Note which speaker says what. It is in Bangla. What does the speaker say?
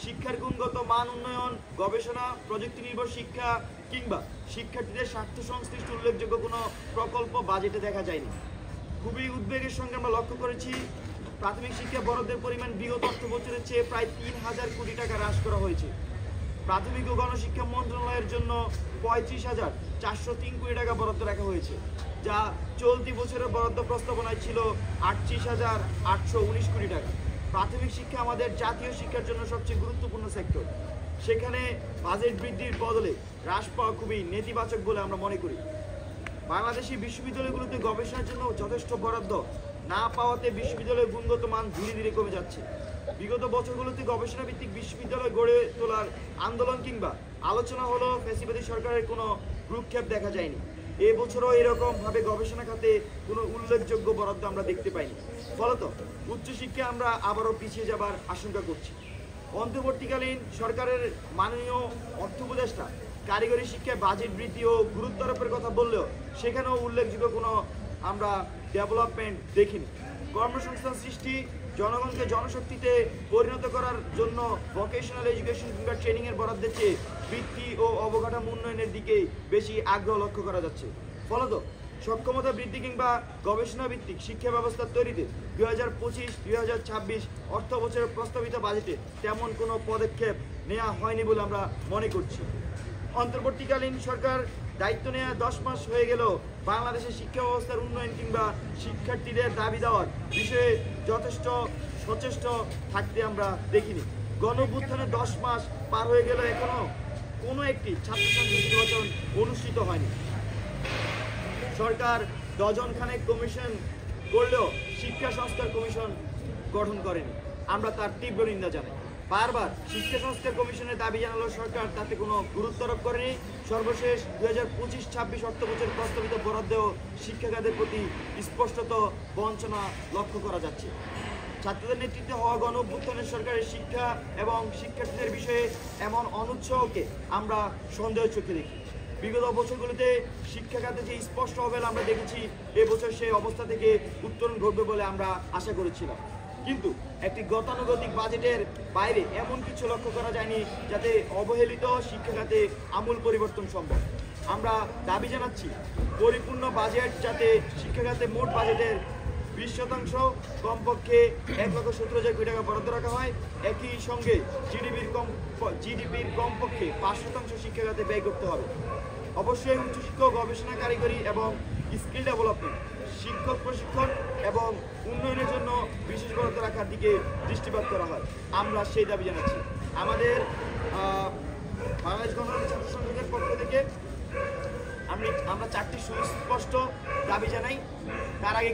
Speaker 1: শিক্ষার গুণগত মান উন্নয়ন, গবেষণা, প্রযুক্তি নির্ভর শিক্ষা কিংবা শিক্ষার্থীদের স্বার্থ সংশ্লিষ্ট উল্লেখযোগ্য কোনো প্রকল্প বাজেটে দেখা যায়নি। খুবই উদ্বেগের সঙ্গে আমরা লক্ষ্য করেছি প্রাথমিক শিক্ষা বরাদ্দের পরিমাণ বিগত অর্থ বছরের চেয়ে প্রায় ৩,০০০ কোটি টাকা হ্রাস করা হয়েছে। প্রাথমিক ও গণশিক্ষা মন্ত্রণালয়ের জন্য ৩৫,৪০৩ কোটি টাকা বরাদ্দ রাখা হয়েছে, যা চলতি বছরের বরাদ্দ প্রস্তাবনায় ছিল ৩৮,৮১৯ কোটি টাকা। প্রাথমিক শিক্ষা আমাদের জাতীয় শিক্ষার জন্য সবচেয়ে গুরুত্বপূর্ণ সেক্টর। সেখানে বাজেট বৃদ্ধির বদলে হ্রাস পাওয়া খুবই নেতিবাচক বলে আমরা মনে করি। বাংলাদেশি বিশ্ববিদ্যালয়গুলোতে গবেষণার জন্য যথেষ্ট বরাদ্দ না পাওয়াতে বিশ্ববিদ্যালয়ের গুণগত মান ধীরে ধীরে কমে যাচ্ছে। বিগত বছরগুলোতে গবেষণা ভিত্তিক বিশ্ববিদ্যালয় গড়ে তোলার আন্দোলন কিংবা আলোচনা হলো ফ্যাসিবাদী সরকারের কোনো ভ্রুক্ষেপ দেখা যায়নি। এবছরও এরকমভাবে গবেষণা খাতে কোনো উল্লেখযোগ্য বরাদ্দ আমরা দেখতে পাইনি। ফলত উচ্চশিক্ষা আমরা আবারও পিছিয়ে যাবার আশঙ্কা করছি। অন্তর্বর্তীকালীন সরকারের মাননীয় অর্থ উপদেষ্টা কারিগরি শিক্ষায় বাজেট বৃদ্ধি ও গুরুত্ব আরোপের কথা বললেও সেখানেও উল্লেখযোগ্য কোনো আমরা ডেভেলপমেন্ট দেখিনি। কর্মসংস্থান সৃষ্টি, জনগণকে জনশক্তিতে পরিণত করার জন্য ভোকেশনাল এডুকেশন কিংবা ট্রেনিংয়ের বরাদ্দের চেয়ে বৃত্তি ও অবকাঠামো উন্নয়নের দিকে বেশি আগ্রহ লক্ষ্য করা যাচ্ছে। ফলত সক্ষমতা বৃদ্ধি কিংবা গবেষণা ভিত্তিক শিক্ষা ব্যবস্থা তৈরিতে 2025-2026 অর্থ বছরের প্রস্তাবিত বাজেটে তেমন কোনো পদক্ষেপ নেওয়া হয়নি বলে আমরা মনে করছি। অন্তর্বর্তীকালীন সরকার দায়িত্ব নেওয়া 10 মাস হয়ে গেলেও বাংলাদেশের শিক্ষা ব্যবস্থার উন্নয়ন কিংবা শিক্ষার্থীদের দাবি দেওয়ার বিষয়ে যথেষ্ট সচেষ্ট থাকতে আমরা দেখিনি। গণঅভ্যুত্থানের 10 মাস পার হয়ে গেল এখনো কোনো একটি ছাত্র সংসদ নির্বাচন অনুষ্ঠিত হয়নি। সরকার ডজনখানেক কমিশন করলেও শিক্ষা সংস্কার কমিশন গঠন করেনি। আমরা তার তীব্র নিন্দা জানাই। বারবার শিক্ষা সংস্কার কমিশনের দাবি জানালেও সরকার তাতে কোনো গুরুত্ব আরোপ করেনি। সর্বশেষ 2025-26 অর্থ বছরের প্রস্তাবিত বরাদ্দেও শিক্ষা খাতের প্রতি স্পষ্টত বঞ্চনা লক্ষ্য করা যাচ্ছে। ছাত্রদের নেতৃত্বে হওয়া গণঅভ্যুত্থানের সরকারের শিক্ষা এবং শিক্ষার্থীদের বিষয়ে এমন অনুৎসাহকে আমরা সন্দেহ চোখে দেখি। বিগত বছরগুলিতে শিক্ষা খাতে যে স্পষ্ট অবহেলা আমরা দেখেছি, এবছর সেই অবস্থা থেকে উত্তরণ ঘটবে বলে আমরা আশা করেছিলাম। কিন্তু একটি গতানুগতিক বাজেটের বাইরে এমন কিছু লক্ষ্য করা যায়নি যাতে অবহেলিত শিক্ষা খাতে আমূল পরিবর্তন সম্ভব। আমরা দাবি জানাচ্ছি পরিপূর্ণ বাজেট যাতে শিক্ষা খাতে মোট বাজেটের 20% কমপক্ষে 1,17,000 কোটি টাকা বরাদ্দ রাখা হয়। একই সঙ্গে জিডিপির কমপক্ষে 5% শিক্ষা খাতে ব্যয় করতে হবে। অবশ্যই উচ্চশিক্ষা, গবেষণা, কারিগরি এবং স্কিল ডেভেলপমেন্ট, শিক্ষক প্রশিক্ষণ এবং উন্নয়নের জন্য বিশেষ বরাদ্দ রাখার দিকে দৃষ্টিপাত করা হয়। আমরা সেই দাবি জানাচ্ছি। আমাদের বাংলাদেশ গণতান্ত্রিক ছাত্র সংসদের পক্ষ থেকে আমরা 4টি সুস্পষ্ট দাবি জানাই। তার আগে